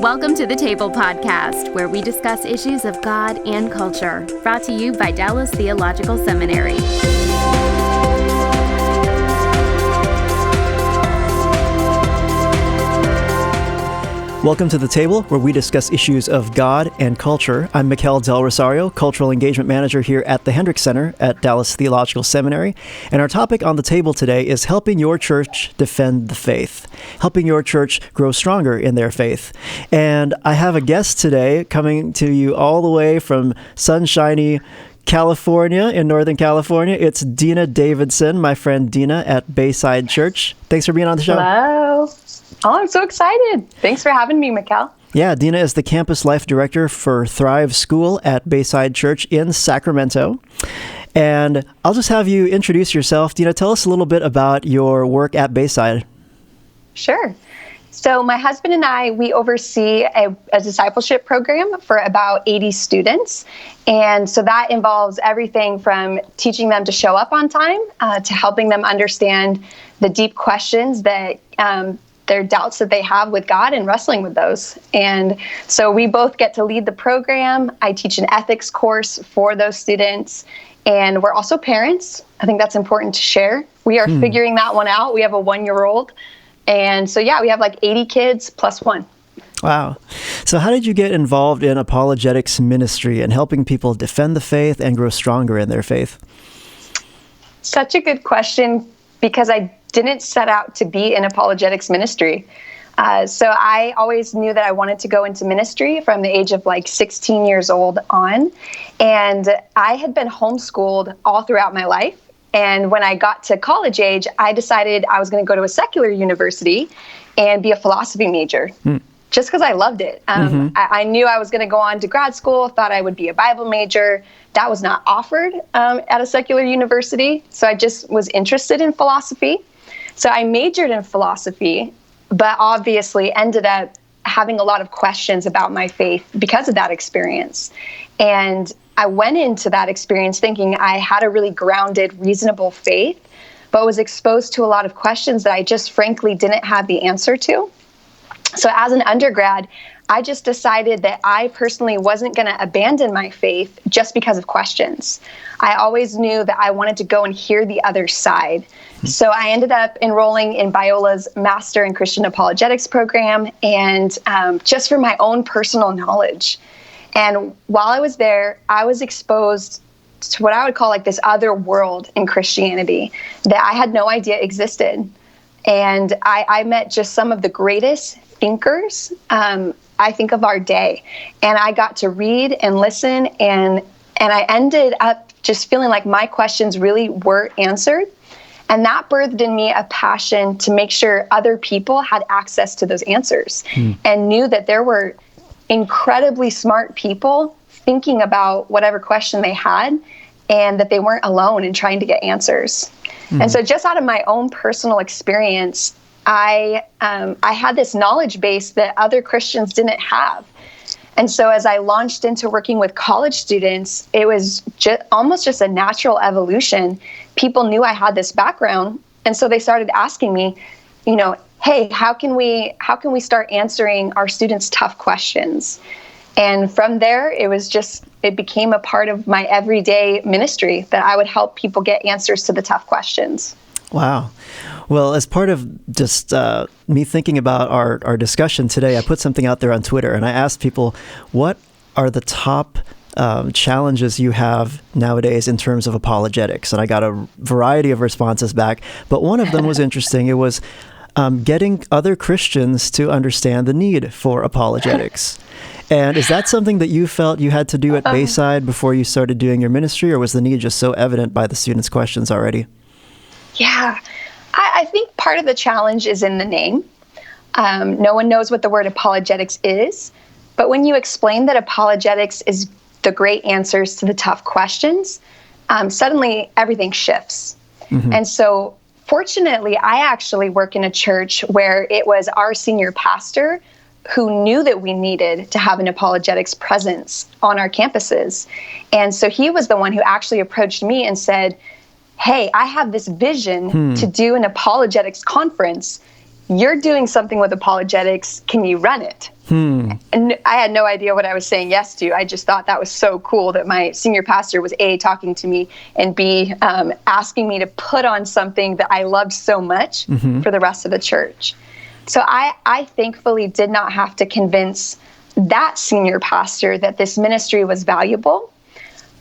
Welcome to the Table Podcast, where we discuss issues of God and culture, brought to you by Dallas Theological Seminary. Welcome to the Table, where we discuss issues of God and culture. I'm Mikel Rosario, Cultural Engagement Manager here at the Hendrick Center at Dallas Theological Seminary. And our topic on the table today is helping your church defend the faith, helping your church grow stronger in their faith. And I have a guest today coming to you all the way from sunshiny California, in Northern California. It's Dena Davidson, my friend Dena at Bayside Church. Thanks for being on the show. Hello. Oh, I'm so excited. Thanks for having me, Mikel. Yeah, Dena is the Campus Life Director for Thrive School at Bayside Church in Sacramento. And I'll just have you introduce yourself. Dena, tell us a little bit about your work at Bayside. Sure. So my husband and I, we oversee a discipleship program for about 80 students. And so that involves everything from teaching them to show up on time to helping them understand the deep questions that their doubts that they have with God and wrestling with those. And so we both get to lead the program. I teach an ethics course for those students. And we're also parents. I think that's important to share. We are figuring that one out. We have a 1-year-old. And so, yeah, we have like 80 kids plus one. Wow. So how did you get involved in apologetics ministry and helping people defend the faith and grow stronger in their faith? Such a good question, because I didn't set out to be in apologetics ministry. So I always knew that I wanted to go into ministry from the age of like 16 years old on. And I had been homeschooled all throughout my life. And when I got to college age, I decided I was going to go to a secular university and be a philosophy major, just because I loved it. I knew I was going to go on to grad school, thought I would be a Bible major. That was not offered at a secular university. So I just was interested in philosophy. So I majored in philosophy, but obviously ended up having a lot of questions about my faith because of that experience. And I went into that experience thinking I had a really grounded, reasonable faith, but was exposed to a lot of questions that I just frankly didn't have the answer to. So as an undergrad, I just decided that I personally wasn't going to abandon my faith just because of questions. I always knew that I wanted to go and hear the other side. So I ended up enrolling in Biola's Master in Christian Apologetics program, and just for my own personal knowledge. And while I was there, I was exposed to what I would call like this other world in Christianity that I had no idea existed. And I met just some of the greatest thinkers, I think, of our day. And I got to read and listen, and I ended up just feeling like my questions really were answered. And that birthed in me a passion to make sure other people had access to those answers and knew that there were incredibly smart people thinking about whatever question they had, and that they weren't alone in trying to get answers. And so just out of my own personal experience, I had this knowledge base that other Christians didn't have. And so as I launched into working with college students, it was almost just a natural evolution. People knew I had this background. And so they started asking me, hey, how can we start answering our students' tough questions? And from there, it became a part of my everyday ministry that I would help people get answers to the tough questions. Wow. Well, as part of just me thinking about our discussion today, I put something out there on Twitter, and I asked people, what are the top challenges you have nowadays in terms of apologetics? And I got a variety of responses back, but one of them was interesting. It was getting other Christians to understand the need for apologetics. And is that something that you felt you had to do at Bayside before you started doing your ministry, or was the need just so evident by the students' questions already? Yeah, I think part of the challenge is in the name. No one knows what the word apologetics is, but when you explain that apologetics is the great answers to the tough questions, suddenly everything shifts. And so fortunately, I actually work in a church where it was our senior pastor who knew that we needed to have an apologetics presence on our campuses. And so he was the one who actually approached me and said, hey, I have this vision to do an apologetics conference. you're doing something with apologetics. Can you run it? And I had no idea what I was saying yes to. I just thought that was so cool that my senior pastor was A, talking to me, and B, asking me to put on something that I loved so much for the rest of the church. So I thankfully did not have to convince that senior pastor that this ministry was valuable.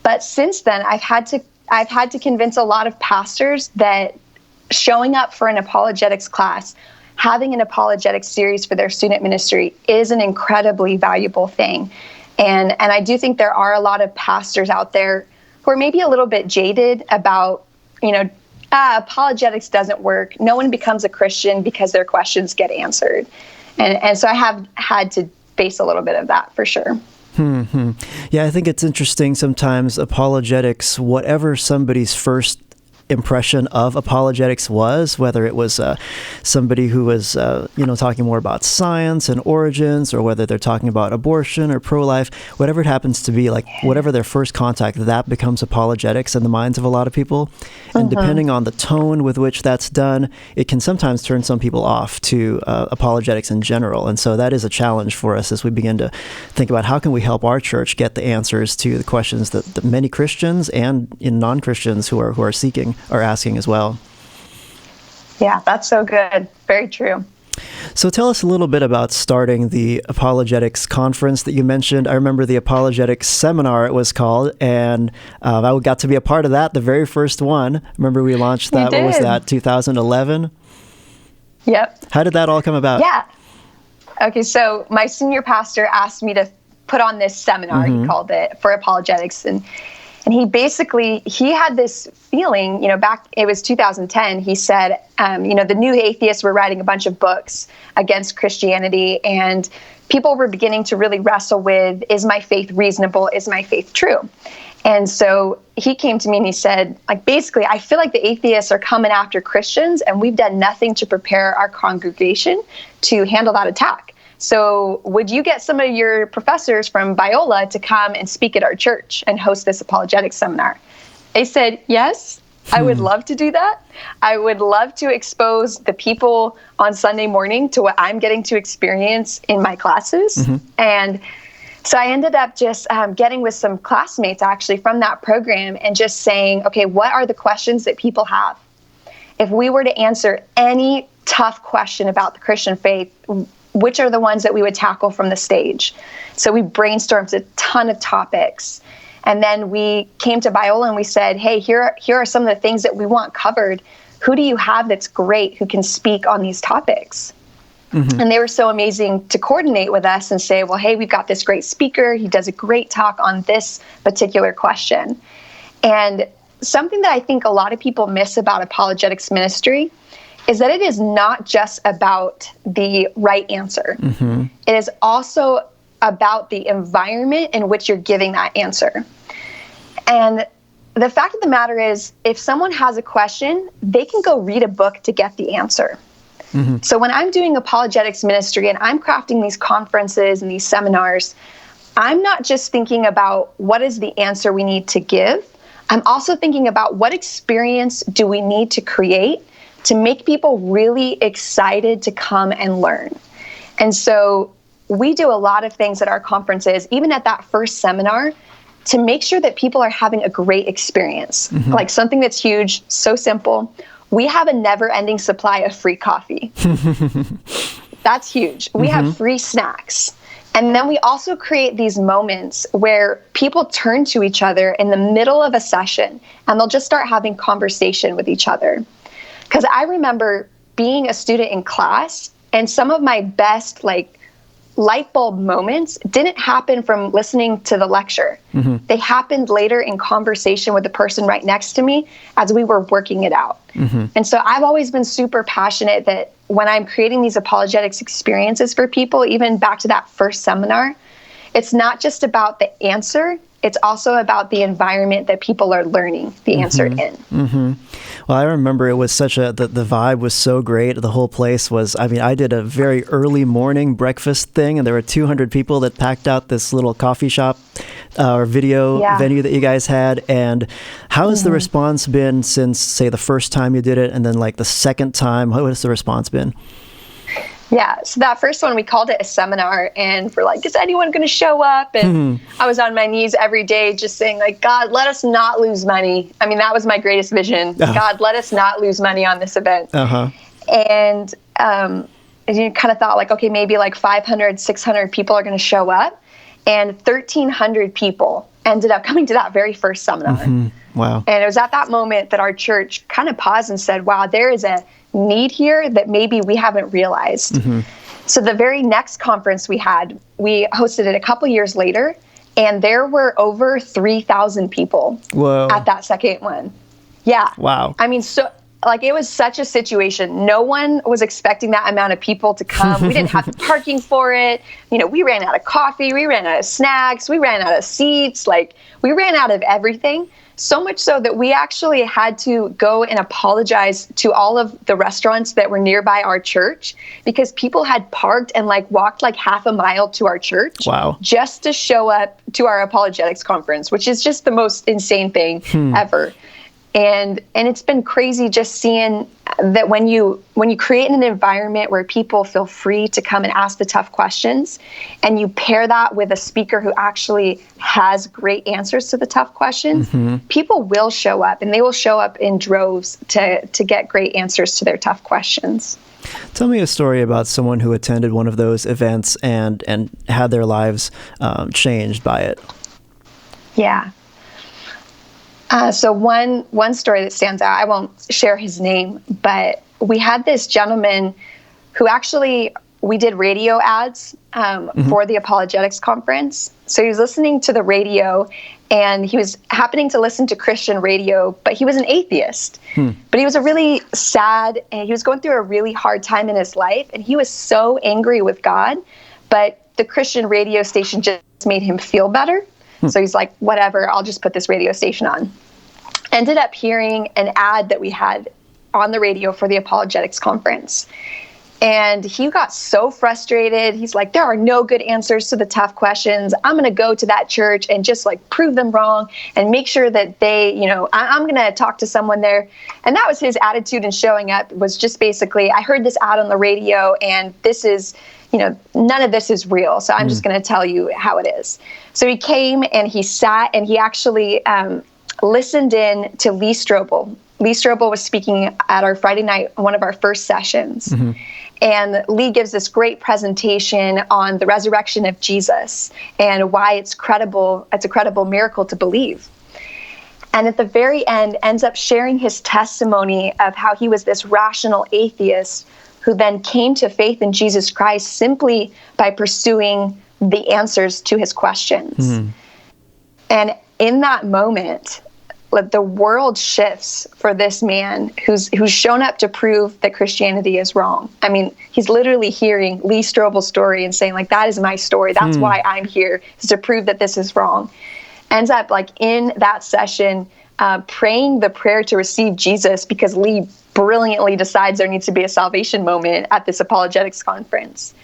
But since then, I've had to convince a lot of pastors that showing up for an apologetics class, having an apologetics series for their student ministry is an incredibly valuable thing. And I do think there are a lot of pastors out there who are maybe a little bit jaded about, apologetics doesn't work. No one becomes a Christian because their questions get answered. And so I have had to face a little bit of that for sure. Yeah, I think it's interesting sometimes apologetics, whatever somebody's first impression of apologetics was, whether it was somebody who was, talking more about science and origins, or whether they're talking about abortion or pro-life, whatever it happens to be, like whatever their first contact, that becomes apologetics in the minds of a lot of people. And depending on the tone with which that's done, it can sometimes turn some people off to apologetics in general. And so that is a challenge for us as we begin to think about how can we help our church get the answers to the questions that many Christians and non-Christians who are seeking are asking as well. Yeah, that's so good. Very true. So tell us a little bit about starting the apologetics conference that you mentioned. I remember the apologetics seminar, it was called, and I got to be a part of that, the very first one. Remember we launched that, what was that, 2011? Yep. How did that all come about? Yeah. Okay, so my senior pastor asked me to put on this seminar, he called it, for apologetics, and he had this feeling, back, it was 2010, he said, the new atheists were writing a bunch of books against Christianity, and people were beginning to really wrestle with, is my faith reasonable? Is my faith true? And so he came to me and he said, basically, I feel like the atheists are coming after Christians, and we've done nothing to prepare our congregation to handle that attack. So would you get some of your professors from Biola to come and speak at our church and host this apologetics seminar? I said, yes, I would love to do that. I would love to expose the people on Sunday morning to what I'm getting to experience in my classes. And so I ended up just getting with some classmates actually from that program and just saying, okay, what are the questions that people have? If we were to answer any tough question about the Christian faith, which are the ones that we would tackle from the stage? So we brainstormed a ton of topics. And then we came to Biola and we said, hey, here are some of the things that we want covered. Who do you have that's great who can speak on these topics? And they were so amazing to coordinate with us and say, well, hey, we've got this great speaker. He does a great talk on this particular question. And something that I think a lot of people miss about apologetics ministry is that it is not just about the right answer. It is also about the environment in which you're giving that answer. And the fact of the matter is, if someone has a question, they can go read a book to get the answer. So when I'm doing apologetics ministry and I'm crafting these conferences and these seminars, I'm not just thinking about what is the answer we need to give. I'm also thinking about what experience do we need to create to make people really excited to come and learn. And so we do a lot of things at our conferences, even at that first seminar, to make sure that people are having a great experience. Like something that's huge, so simple. We have a never-ending supply of free coffee. That's huge. We have free snacks. And then we also create these moments where people turn to each other in the middle of a session and they'll just start having conversation with each other. Because I remember being a student in class and some of my best light bulb moments didn't happen from listening to the lecture. They happened later in conversation with the person right next to me as we were working it out. And so I've always been super passionate that when I'm creating these apologetics experiences for people, even back to that first seminar, it's not just about the answer, it's also about the environment that people are learning the answer in. Well, I remember it was the vibe was so great. The whole place was, I did a very early morning breakfast thing, and there were 200 people that packed out this little coffee shop or video venue that you guys had. And how has the response been since, say, the first time you did it, and then the second time? How has the response been? Yeah. So that first one, we called it a seminar, and we're like, is anyone going to show up? And I was on my knees every day just saying, like, God, let us not lose money. I mean, that was my greatest vision. God, let us not lose money on this event. And you kind of thought, like, okay, maybe like 500, 600 people are going to show up. And 1,300 people ended up coming to that very first seminar. Wow. And it was at that moment that our church kind of paused and said, wow, there is a need here that maybe we haven't realized. So the very next conference we hosted it a couple years later, and there were over 3,000 people at that second one. Yeah. Wow. I mean, so like, it was such a situation. No one was expecting that amount of people to come. We didn't have the parking for it. You know, we ran out of coffee. We ran out of snacks. We ran out of seats. Like, we ran out of everything. So much so that we actually had to go and apologize to all of the restaurants that were nearby our church, because people had parked and like walked like half a mile to our church just to show up to our apologetics conference, which is just the most insane thing ever. And it's been crazy just seeing that when you create an environment where people feel free to come and ask the tough questions, and you pair that with a speaker who actually has great answers to the tough questions, people will show up, and they will show up in droves to get great answers to their tough questions. Tell me a story about someone who attended one of those events and had their lives changed by it. Yeah. So one story that stands out, I won't share his name, but we had this gentleman who actually, we did radio ads for the apologetics conference. So he was listening to the radio, and he was happening to listen to Christian radio, but he was an atheist. But he was a really sad, and he was going through a really hard time in his life, and he was so angry with God, but the Christian radio station just made him feel better. So he's like, whatever, I'll just put this radio station on. Ended up hearing an ad that we had on the radio for the apologetics conference. And he got so frustrated. He's like, there are no good answers to the tough questions. I'm going to go to that church and just like prove them wrong and make sure that they, you know, I'm going to talk to someone there. And that was his attitude in showing up, was just basically, I heard this ad on the radio, and this is, you know, none of this is real. So I'm just going to tell you how it is. So he came and he sat, and he actually listened in to Lee Strobel. Lee Strobel was speaking at our Friday night, one of our first sessions. And Lee gives this great presentation on the resurrection of Jesus and why it's a credible miracle to believe. And at the very end, ends up sharing his testimony of how he was this rational atheist who then came to faith in Jesus Christ simply by pursuing the answers to his questions. And in that moment, the world shifts for this man who's shown up to prove that Christianity is wrong. I mean, he's literally hearing Lee Strobel's story and saying, like, that is my story. That's why I'm here, is to prove that this is wrong. Ends up, like, in that session, praying the prayer to receive Jesus, because Lee brilliantly decides there needs to be a salvation moment at this apologetics conference.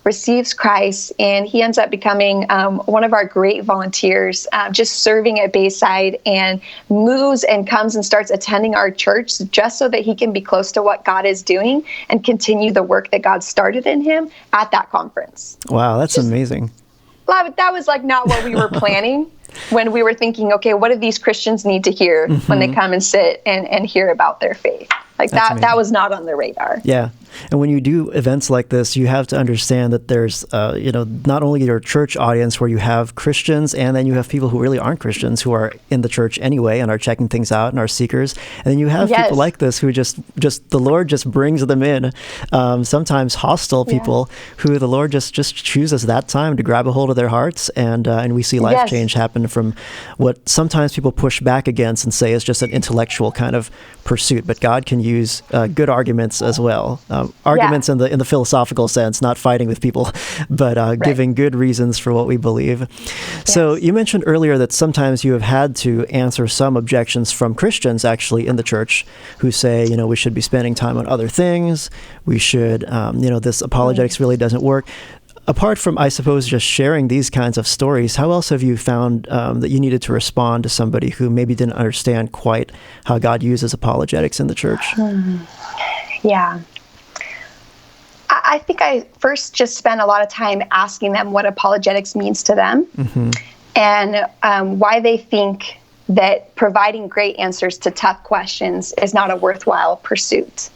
Receives Christ, and he ends up becoming one of our great volunteers, just serving at Bayside, and moves and comes and starts attending our church just so that he can be close to what God is doing and continue the work that God started in him at that conference. Wow, that's amazing. That was like not what we were planning when we were thinking, okay, what do these Christians need to hear when they come and sit and hear about their faith? Like that was not on the radar. Yeah. And when you do events like this, you have to understand that there's, not only your church audience where you have Christians, and then you have people who really aren't Christians who are in the church anyway and are checking things out and are seekers. And then you have people like this who just the Lord just brings them in, sometimes hostile people who the Lord just chooses that time to grab a hold of their hearts. And we see life change happen from what sometimes people push back against and say is just an intellectual kind of pursuit. But God can use good arguments as well. Arguments in the philosophical sense, not fighting with people, but giving good reasons for what we believe. Yes. So you mentioned earlier that sometimes you have had to answer some objections from Christians actually in the church who say, we should be spending time on other things. We should, this apologetics really doesn't work. Apart from, I suppose, just sharing these kinds of stories, how else have you found that you needed to respond to somebody who maybe didn't understand quite how God uses apologetics in the church? Yeah. I think I first just spent a lot of time asking them what apologetics means to them, and why they think that providing great answers to tough questions is not a worthwhile pursuit.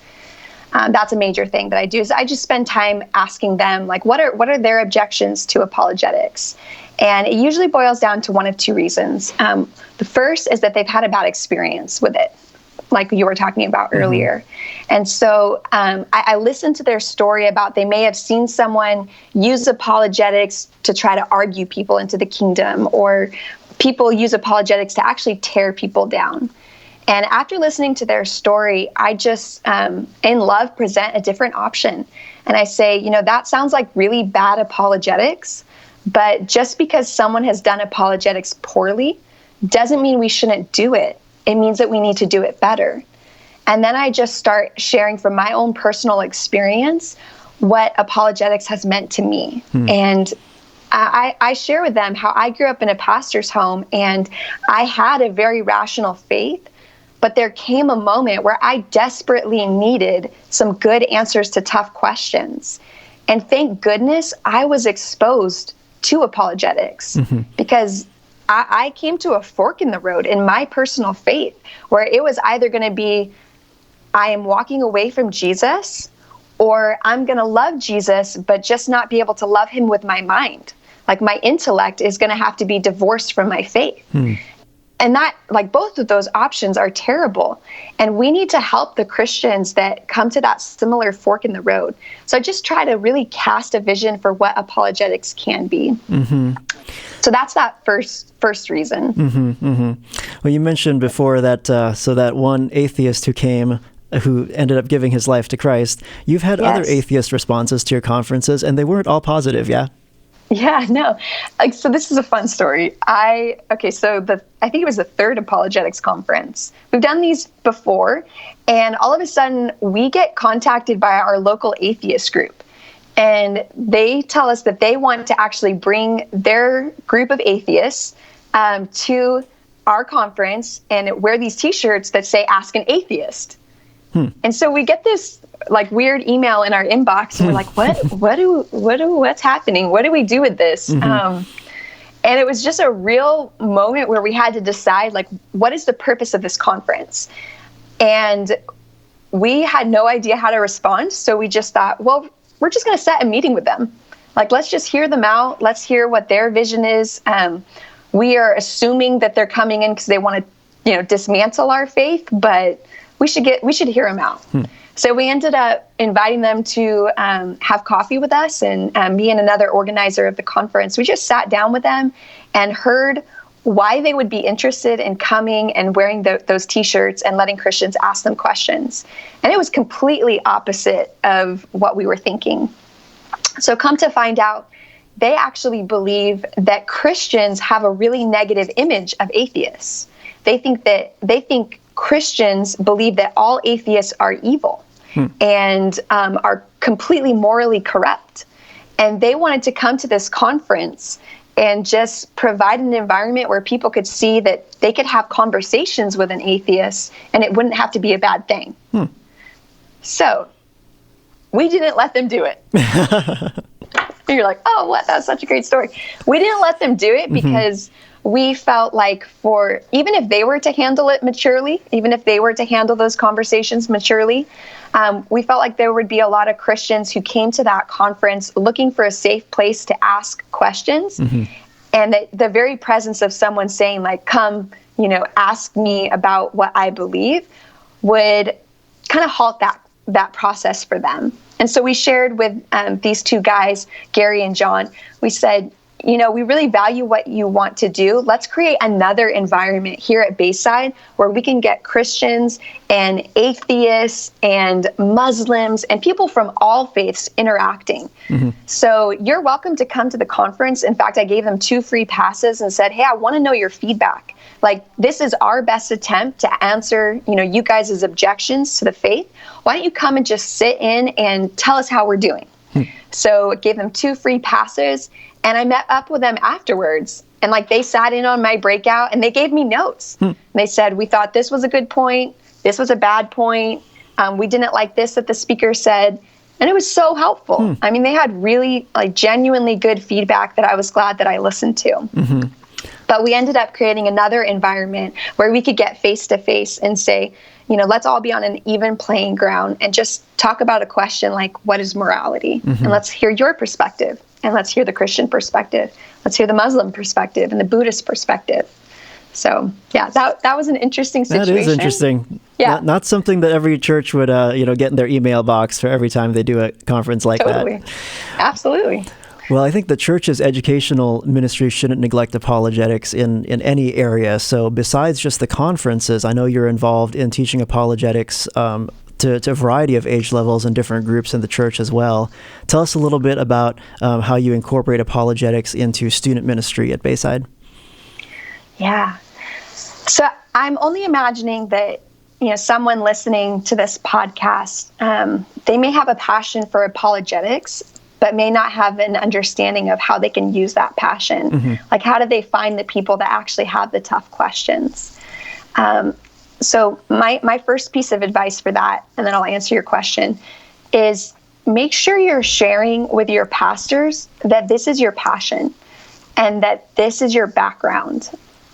That's a major thing that I do, is I just spend time asking them, like, what are their objections to apologetics? And it usually boils down to one of two reasons. The first is that they've had a bad experience with it, like you were talking about earlier. And so I listened to their story about they may have seen someone use apologetics to try to argue people into the kingdom, or people use apologetics to actually tear people down. And after listening to their story, I just, in love, present a different option. And I say, that sounds like really bad apologetics, but just because someone has done apologetics poorly doesn't mean we shouldn't do it. It means that we need to do it better. And then I just start sharing from my own personal experience what apologetics has meant to me. And I share with them how I grew up in a pastor's home, and I had a very rational faith, but there came a moment where I desperately needed some good answers to tough questions. And thank goodness I was exposed to apologetics, because I came to a fork in the road in my personal faith, where it was either going to be, I am walking away from Jesus, or I'm going to love Jesus, but just not be able to love him with my mind. Like, my intellect is going to have to be divorced from my faith. And that, like, both of those options are terrible. And we need to help the Christians that come to that similar fork in the road. So I just try to really cast a vision for what apologetics can be. So that's that first reason. Well, you mentioned before that, so that one atheist who ended up giving his life to Christ, you've had other atheist responses to your conferences, and they weren't all positive, yeah? Yeah, no. So this is a fun story. I think it was the third apologetics conference. We've done these before, and all of a sudden we get contacted by our local atheist group. And they tell us that they want to actually bring their group of atheists to our conference and wear these T-shirts that say "Ask an Atheist." And so we get this like weird email in our inbox, and we're like, what's happening? What do we do with this? And it was just a real moment where we had to decide, like, what is the purpose of this conference? And we had no idea how to respond. So we just thought, well, we're just going to set a meeting with them. Like, let's just hear them out. Let's hear what their vision is. We are assuming that they're coming in because they want to, dismantle our faith, but we should hear them out. So we ended up inviting them to have coffee with us, and me and another organizer of the conference, we just sat down with them and heard why they would be interested in coming and wearing those T-shirts and letting Christians ask them questions. And it was completely opposite of what we were thinking. So come to find out, they actually believe that Christians have a really negative image of atheists. They think Christians believe that all atheists are evil and are completely morally corrupt. And they wanted to come to this conference and just provide an environment where people could see that they could have conversations with an atheist and it wouldn't have to be a bad thing. So we didn't let them do it. And you're like, oh, what? That's such a great story. We didn't let them do it because we felt like even if they were to handle it maturely, even if they were to handle those conversations maturely, we felt like there would be a lot of Christians who came to that conference looking for a safe place to ask questions. And that the very presence of someone saying, like, come, ask me about what I believe, would kind of halt that process for them. And so we shared with these two guys, Gary and John, we said, we really value what you want to do. Let's create another environment here at Bayside where we can get Christians and atheists and Muslims and people from all faiths interacting. So you're welcome to come to the conference. In fact, I gave them 2 free passes and said, hey, I want to know your feedback. Like, this is our best attempt to answer, you guys' objections to the faith. Why don't you come and just sit in and tell us how we're doing? So I gave them 2 free passes. And I met up with them afterwards, and they sat in on my breakout and they gave me notes. They said, we thought this was a good point. This was a bad point. We didn't like this that the speaker said. And it was so helpful. I mean, they had really genuinely good feedback that I was glad that I listened to. But we ended up creating another environment where we could get face to face and say, let's all be on an even playing ground and just talk about a question like, what is morality? And let's hear your perspective. And let's hear the Christian perspective. Let's hear the Muslim perspective and the Buddhist perspective. So, yeah, that was an interesting situation. That is interesting. Yeah. Not something that every church would, get in their email box for every time they do a conference like that. Absolutely. Well, I think the church's educational ministry shouldn't neglect apologetics in any area. So besides just the conferences, I know you're involved in teaching apologetics to a variety of age levels and different groups in the church as well. Tell us a little bit about how you incorporate apologetics into student ministry at Bayside. Yeah. So I'm only imagining that, someone listening to this podcast, they may have a passion for apologetics, but may not have an understanding of how they can use that passion. Like, how do they find the people that actually have the tough questions? So my first piece of advice for that, and then I'll answer your question, is make sure you're sharing with your pastors that this is your passion and that this is your background.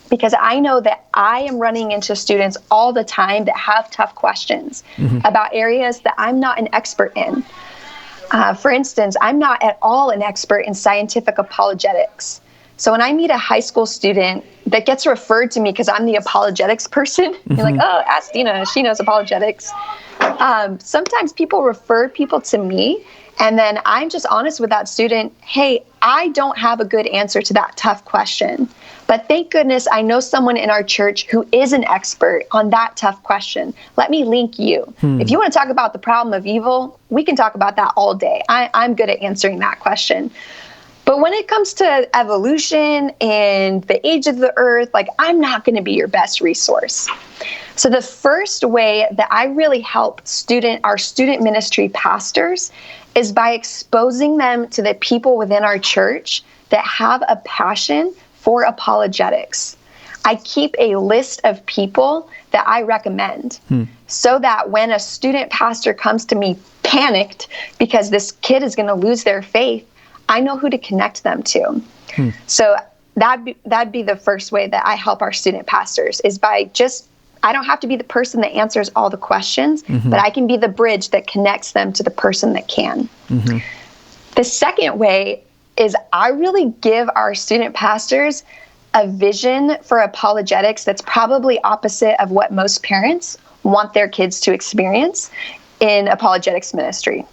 Because I know that I am running into students all the time that have tough questions about areas that I'm not an expert in. For instance, I'm not at all an expert in scientific apologetics. So when I meet a high school student that gets referred to me because I'm the apologetics person, you're like, oh, ask Dena, she knows apologetics. Sometimes people refer people to me, and then I'm just honest with that student. Hey, I don't have a good answer to that tough question, but thank goodness I know someone in our church who is an expert on that tough question. Let me link you. If you want to talk about the problem of evil, we can talk about that all day. I'm good at answering that question. But when it comes to evolution and the age of the earth, I'm not going to be your best resource. So the first way that I really help our student ministry pastors is by exposing them to the people within our church that have a passion for apologetics. I keep a list of people that I recommend so that when a student pastor comes to me panicked because this kid is going to lose their faith, I know who to connect them to. So that'd be the first way that I help our student pastors, is by I don't have to be the person that answers all the questions, but I can be the bridge that connects them to the person that can. The second way is I really give our student pastors a vision for apologetics that's probably opposite of what most parents want their kids to experience in apologetics ministry.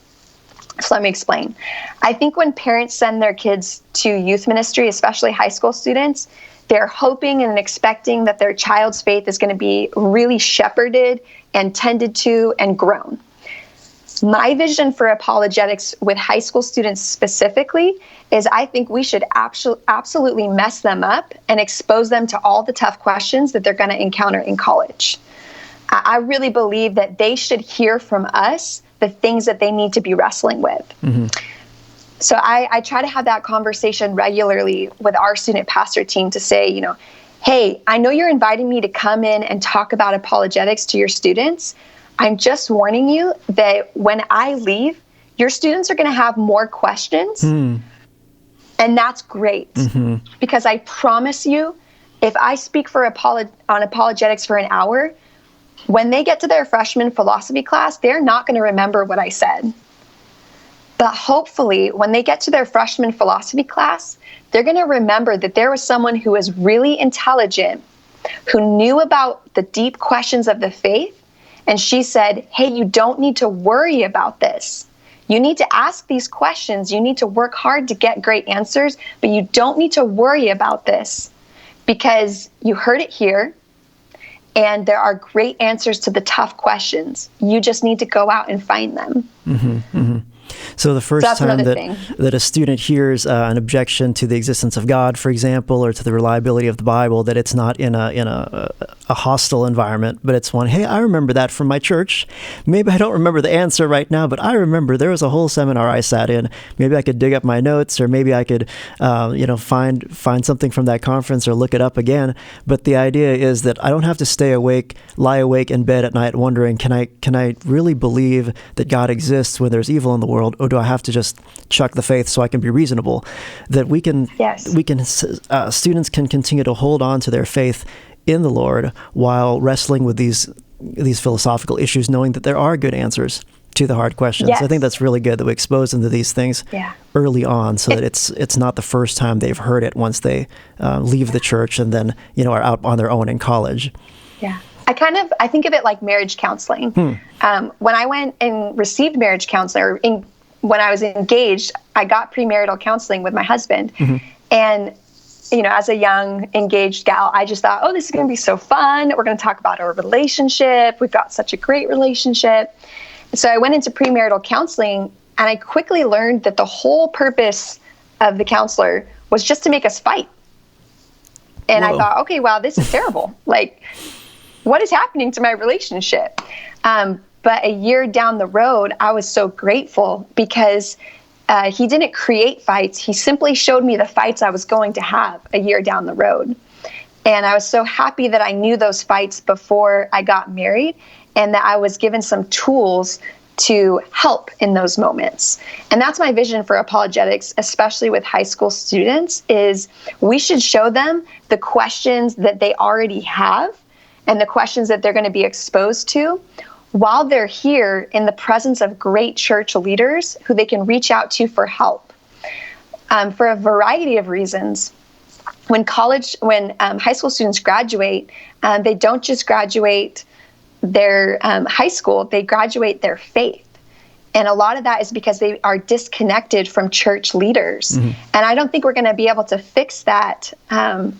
So let me explain. I think when parents send their kids to youth ministry, especially high school students, they're hoping and expecting that their child's faith is going to be really shepherded and tended to and grown. My vision for apologetics with high school students specifically is I think we should absolutely mess them up and expose them to all the tough questions that they're going to encounter in college. I really believe that they should hear from us the things that they need to be wrestling with. So I try to have that conversation regularly with our student pastor team to say, hey, I know you're inviting me to come in and talk about apologetics to your students. I'm just warning you that when I leave, your students are going to have more questions. And that's great. Because I promise you, if I speak on apologetics for an hour, when they get to their freshman philosophy class, they're not going to remember what I said. But hopefully, when they get to their freshman philosophy class, they're going to remember that there was someone who was really intelligent, who knew about the deep questions of the faith, and she said, hey, you don't need to worry about this. You need to ask these questions. You need to work hard to get great answers, but you don't need to worry about this because you heard it here, and there are great answers to the tough questions. You just need to go out and find them. So the first that's time thing. that a student hears an objection to the existence of God, for example, or to the reliability of the Bible, that it's not in a hostile environment, but it's one, hey, I remember that from my church. Maybe I don't remember the answer right now, but I remember there was a whole seminar I sat in. Maybe I could dig up my notes, or maybe I could, find something from that conference or look it up again. But the idea is that I don't have to lie awake in bed at night wondering, can I really believe that God exists when there's evil in the world, or do I have to just chuck the faith so I can be reasonable? That students can continue to hold on to their faith in the Lord while wrestling with these philosophical issues, knowing that there are good answers to the hard questions. Yes. I think that's really good that we expose them to these things early on, so that it's not the first time they've heard it once they leave the church and then are out on their own in college. Yeah. I think of it like marriage counseling. When I went and received marriage counseling, when I was engaged, I got premarital counseling with my husband. Mm-hmm. And, as a young engaged gal, I just thought, oh, this is going to be so fun. We're going to talk about our relationship. We've got such a great relationship. So I went into premarital counseling, and I quickly learned that the whole purpose of the counselor was just to make us fight. And I thought, okay, wow, this is terrible. Like, what is happening to my relationship? But a year down the road, I was so grateful because he didn't create fights. He simply showed me the fights I was going to have a year down the road. And I was so happy that I knew those fights before I got married, and that I was given some tools to help in those moments. And that's my vision for apologetics, especially with high school students, is we should show them the questions that they already have and the questions that they're going to be exposed to while they're here in the presence of great church leaders who they can reach out to for help. For a variety of reasons, when high school students graduate, they don't just graduate their high school, they graduate their faith. And a lot of that is because they are disconnected from church leaders. Mm-hmm. And I don't think we're going to be able to fix that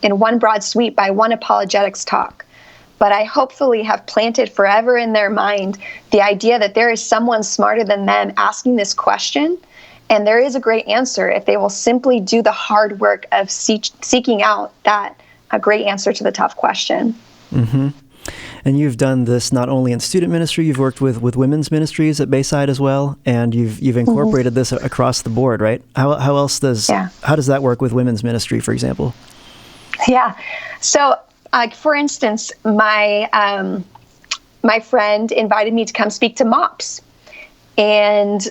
in one broad sweep by one apologetics talk. But I hopefully have planted forever in their mind the idea that there is someone smarter than them asking this question. And there is a great answer if they will simply do the hard work of seeking out a great answer to the tough question. Mm-hmm. And you've done this not only in student ministry, you've worked with women's ministries at Bayside as well, and you've incorporated this across the board, right? How does that work with women's ministry, for example? Yeah. So, for instance, my friend invited me to come speak to MOPS. And,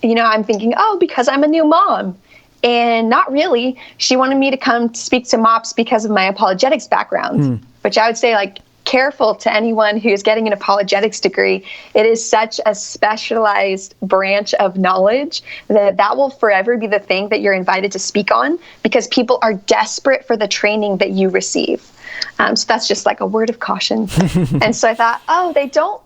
I'm thinking, because I'm a new mom. And not really. She wanted me to come speak to MOPS because of my apologetics background, which I would say, careful to anyone who is getting an apologetics degree. It is such a specialized branch of knowledge that will forever be the thing that you're invited to speak on, because people are desperate for the training that you receive. So that's just a word of caution. And so I thought, they don't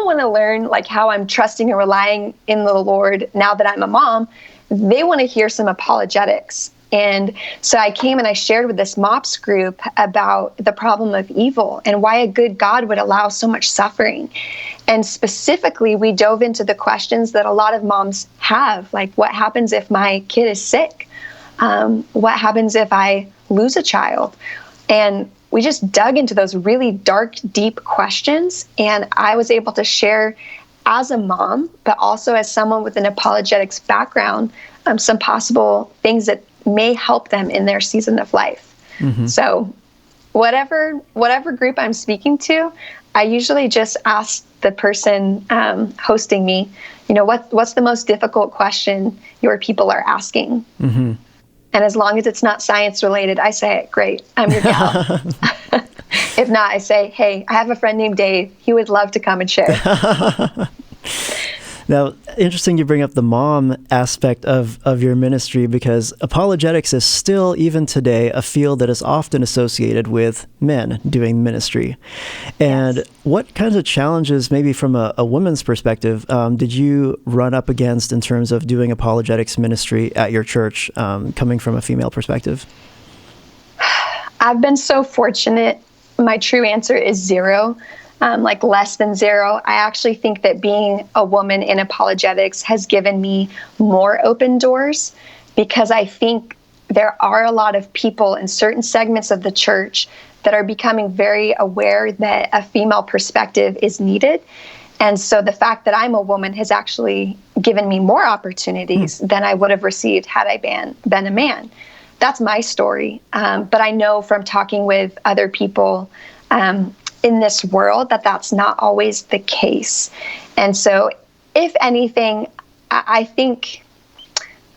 want to learn how I'm trusting and relying in the Lord now that I'm a mom. They want to hear some apologetics. And so I came and I shared with this MOPS group about the problem of evil and why a good God would allow so much suffering. And specifically, we dove into the questions that a lot of moms have, like what happens if my kid is sick? What happens if I lose a child? And we just dug into those really dark, deep questions. And I was able to share as a mom, but also as someone with an apologetics background, some possible things that may help them in their season of life. Mm-hmm. So whatever group I'm speaking to, I usually just ask the person hosting me, what's the most difficult question your people are asking? Mm-hmm. And as long as it's not science related, I say, great, I'm your gal. If not, I say, hey, I have a friend named Dave. He would love to come and share. Now, interesting you bring up the mom aspect of your ministry, because apologetics is still, even today, a field that is often associated with men doing ministry. And yes. What kinds of challenges, maybe from a woman's perspective, did you run up against in terms of doing apologetics ministry at your church, coming from a female perspective? I've been so fortunate. My true answer is zero. like less than zero. I actually think that being a woman in apologetics has given me more open doors, because I think there are a lot of people in certain segments of the church that are becoming very aware that a female perspective is needed. And so the fact that I'm a woman has actually given me more opportunities than I would have received had I been a man. That's my story. But I know from talking with other people in this world that that's not always the case. And so if anything, I think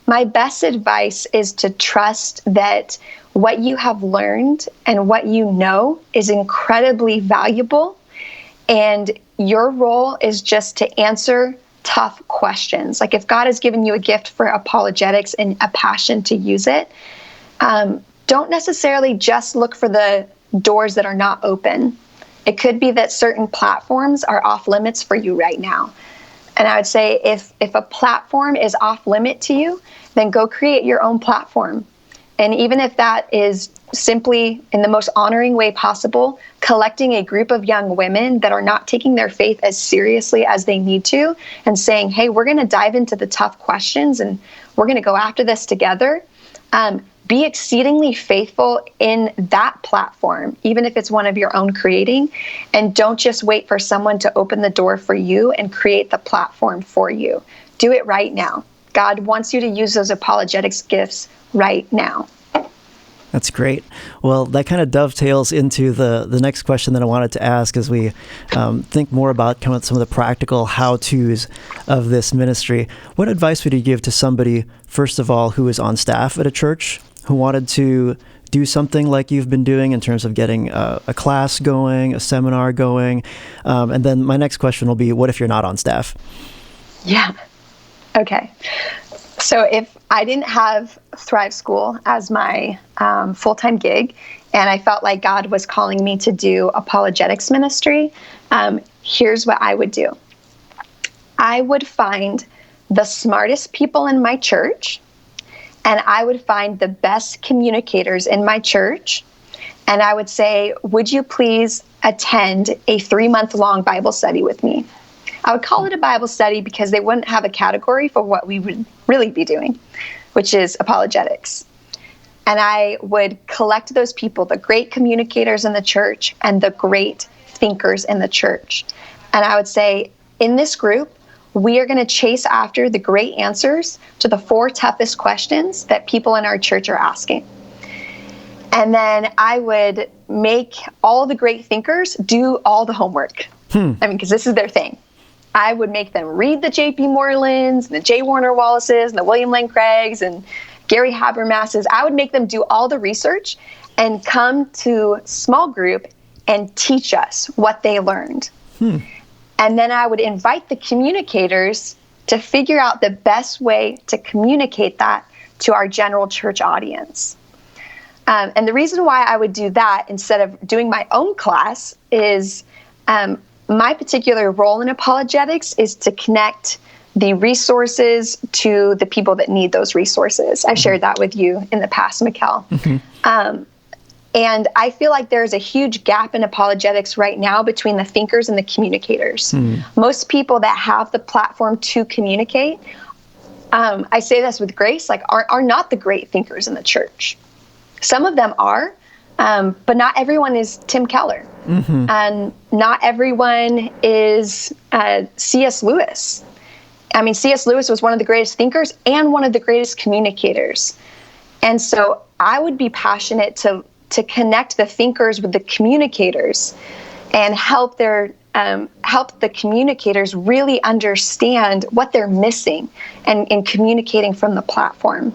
my best advice is to trust that what you have learned and what you know is incredibly valuable. And your role is just to answer tough questions. Like if God has given you a gift for apologetics and a passion to use it, don't necessarily just look for the doors that are not open. It could be that certain platforms are off limits for you right now. And I would say if a platform is off limit to you, then go create your own platform. And even if that is simply, in the most honoring way possible, collecting a group of young women that are not taking their faith as seriously as they need to and saying, hey, we're going to dive into the tough questions and we're going to go after this together. Be exceedingly faithful in that platform, even if it's one of your own creating. And don't just wait for someone to open the door for you and create the platform for you. Do it right now. God wants you to use those apologetics gifts right now. That's great. Well, that kind of dovetails into the next question that I wanted to ask as we think more about kind of some of the practical how-tos of this ministry. What advice would you give to somebody, first of all, who is on staff at a church, who wanted to do something like you've been doing in terms of getting a class going, a seminar going? And then my next question will be, what if you're not on staff? Yeah. Okay. So if I didn't have Thrive School as my full-time gig, and I felt like God was calling me to do apologetics ministry, here's what I would do. I would find the smartest people in my church, and I would find the best communicators in my church, and I would say, would you please attend a 3-month-long Bible study with me? I would call it a Bible study because they wouldn't have a category for what we would really be doing, which is apologetics. And I would collect those people, the great communicators in the church and the great thinkers in the church. And I would say, in this group, we are going to chase after the great answers to the 4 toughest questions that people in our church are asking. And then I would make all the great thinkers do all the homework. Because this is their thing. I would make them read the J.P. Morelands, and the J. Warner Wallaces, and the William Lane Craigs, and Gary Habermas's. I would make them do all the research and come to small group and teach us what they learned. And then I would invite the communicators to figure out the best way to communicate that to our general church audience. And the reason why I would do that instead of doing my own class is my particular role in apologetics is to connect the resources to the people that need those resources. I've shared that with you in the past, Mikel. And I feel like there's a huge gap in apologetics right now between the thinkers and the communicators. Most people that have the platform to communicate, I say this with grace, like are not the great thinkers in the church. Some of them are, but not everyone is Tim Keller. And not everyone is C.S. Lewis. I mean, C.S. Lewis was one of the greatest thinkers and one of the greatest communicators. And so I would be passionate to connect the thinkers with the communicators and help the communicators really understand what they're missing and in communicating from the platform.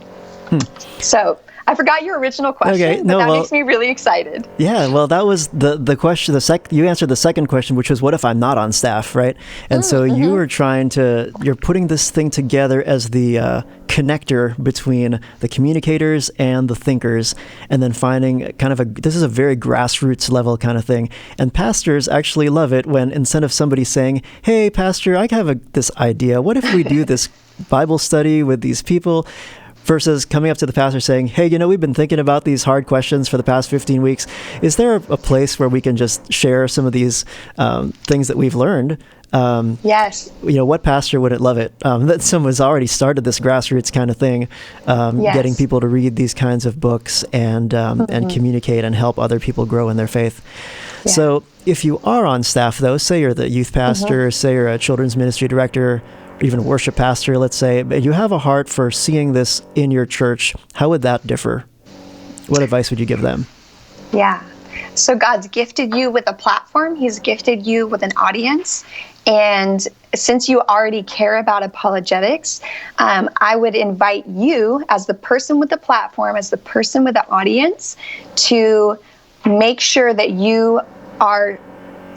So I forgot your original question, but that makes me really excited. Yeah, well, that was the question. You answered the second question, which was, what if I'm not on staff, right? And so you were you're putting this thing together as the connector between the communicators and the thinkers, and then finding this is a very grassroots level kind of thing. And pastors actually love it when, instead of somebody saying, hey, pastor, I have this idea. What if we do this Bible study with these people? versus coming up to the pastor saying, hey, we've been thinking about these hard questions for the past 15 weeks. Is there a place where we can just share some of these things that we've learned? Yes. What pastor wouldn't love it? That someone's already started this grassroots kind of thing, Yes. getting people to read these kinds of books and communicate and help other people grow in their faith. Yeah. So if you are on staff, though, say you're the youth pastor, say you're a children's ministry director, even a worship pastor, let's say, but you have a heart for seeing this in your church, how would that differ? What advice would you give them? Yeah. So God's gifted you with a platform. He's gifted you with an audience. And since you already care about apologetics, I would invite you as the person with the platform, as the person with the audience, to make sure that you are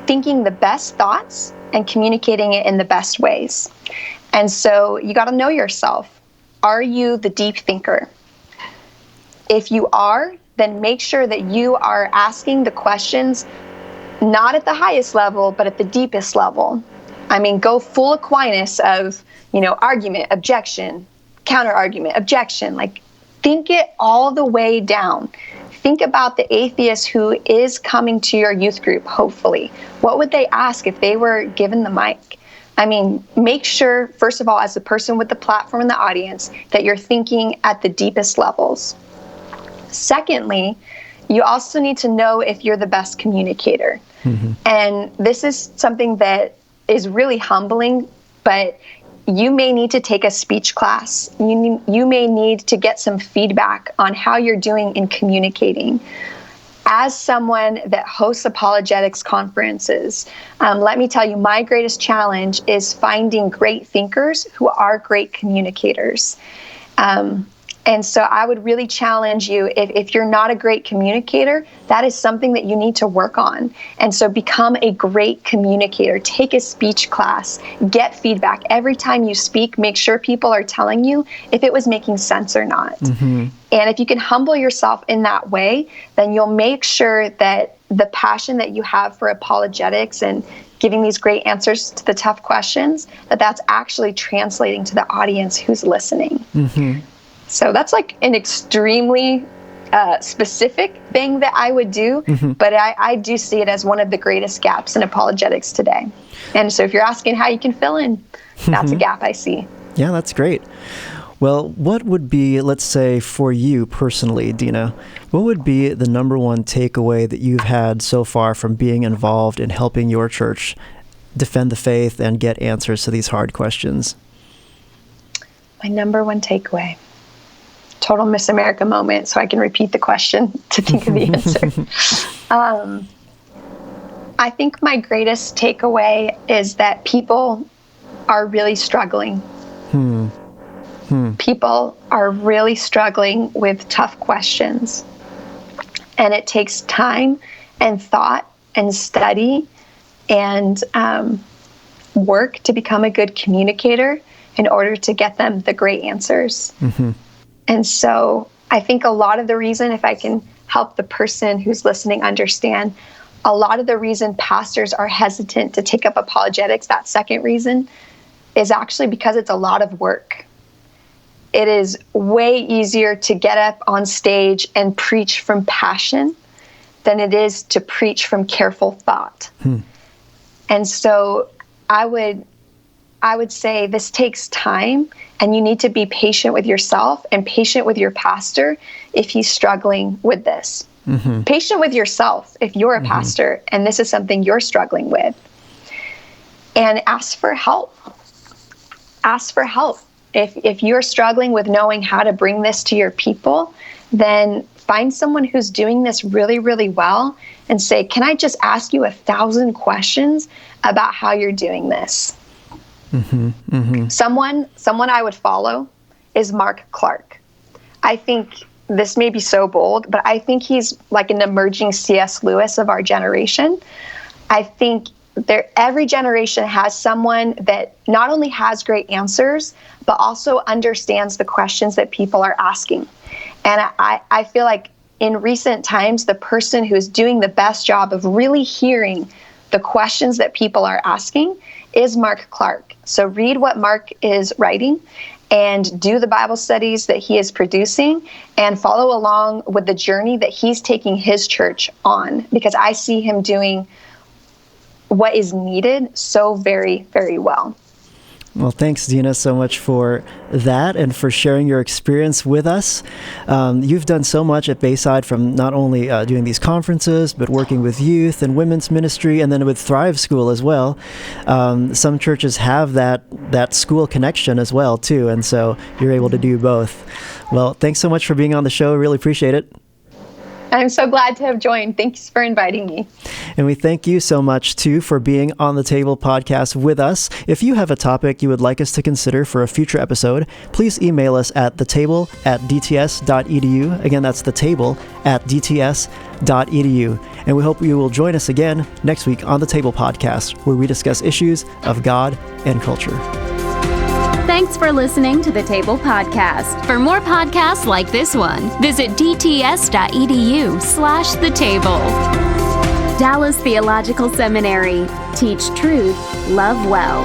thinking the best thoughts and communicating it in the best ways. And so you got to know yourself. Are you the deep thinker? If you are, then make sure that you are asking the questions not at the highest level, but at the deepest level. I mean, go full Aquinas of, argument, objection, counter-argument, objection. Like, think it all the way down. Think about the atheist who is coming to your youth group, hopefully. What would they ask if they were given the mic? I mean, make sure, first of all, as the person with the platform and the audience, that you're thinking at the deepest levels. Secondly, you also need to know if you're the best communicator. And this is something that is really humbling, but you may need to take a speech class. You may need to get some feedback on how you're doing in communicating. As someone that hosts apologetics conferences, let me tell you, my greatest challenge is finding great thinkers who are great communicators. And so I would really challenge you, if you're not a great communicator, that is something that you need to work on. And so become a great communicator. Take a speech class. Get feedback. Every time you speak, make sure people are telling you if it was making sense or not. And if you can humble yourself in that way, then you'll make sure that the passion that you have for apologetics and giving these great answers to the tough questions, that's actually translating to the audience who's listening. So that's like an extremely specific thing that I would do, but I do see it as one of the greatest gaps in apologetics today. And so if you're asking how you can fill in, that's a gap I see. Yeah, that's great. Well, what would be, let's say for you personally, Dena, what would be the number one takeaway that you've had so far from being involved in helping your church defend the faith and get answers to these hard questions? My number one takeaway. Total Miss America moment, so I can repeat the question to think of the answer. I think my greatest takeaway is that people are really struggling. People are really struggling with tough questions. And it takes time and thought and study and work to become a good communicator in order to get them the great answers. And so I think a lot of the reason, if I can help the person who's listening understand, a lot of the reason pastors are hesitant to take up apologetics, that second reason, is actually because it's a lot of work. It is way easier to get up on stage and preach from passion than it is to preach from careful thought. And so I would say this takes time, and you need to be patient with yourself and patient with your pastor if he's struggling with this. Patient with yourself if you're a pastor and this is something you're struggling with. And ask for help. Ask for help. If you're struggling with knowing how to bring this to your people, then find someone who's doing this really, really well and say, can I just ask you 1,000 questions about how you're doing this? Someone I would follow is Mark Clark. I think this may be so bold, but I think he's like an emerging C.S. Lewis of our generation. I think every generation has someone that not only has great answers, but also understands the questions that people are asking. And I feel like in recent times, the person who's doing the best job of really hearing the questions that people are asking is Mark Clark. So read what Mark is writing and do the Bible studies that he is producing and follow along with the journey that he's taking his church on, because I see him doing what is needed so very, very well. Well, thanks, Dena, so much for that and for sharing your experience with us. You've done so much at Bayside, from not only doing these conferences, but working with youth and women's ministry, and then with Thrive School as well. Some churches have that school connection as well, too, and so you're able to do both. Well, thanks so much for being on the show. Really appreciate it. I'm so glad to have joined. Thanks for inviting me. And we thank you so much, too, for being on the Table podcast with us. If you have a topic you would like us to consider for a future episode, please email us at thetable@dts.edu. Again, that's thetable@dts.edu. And we hope you will join us again next week on the Table podcast, where we discuss issues of God and culture. Thanks for listening to the Table Podcast. For more podcasts like this one, visit dts.edu/the table. Dallas Theological Seminary. Teach truth, love well.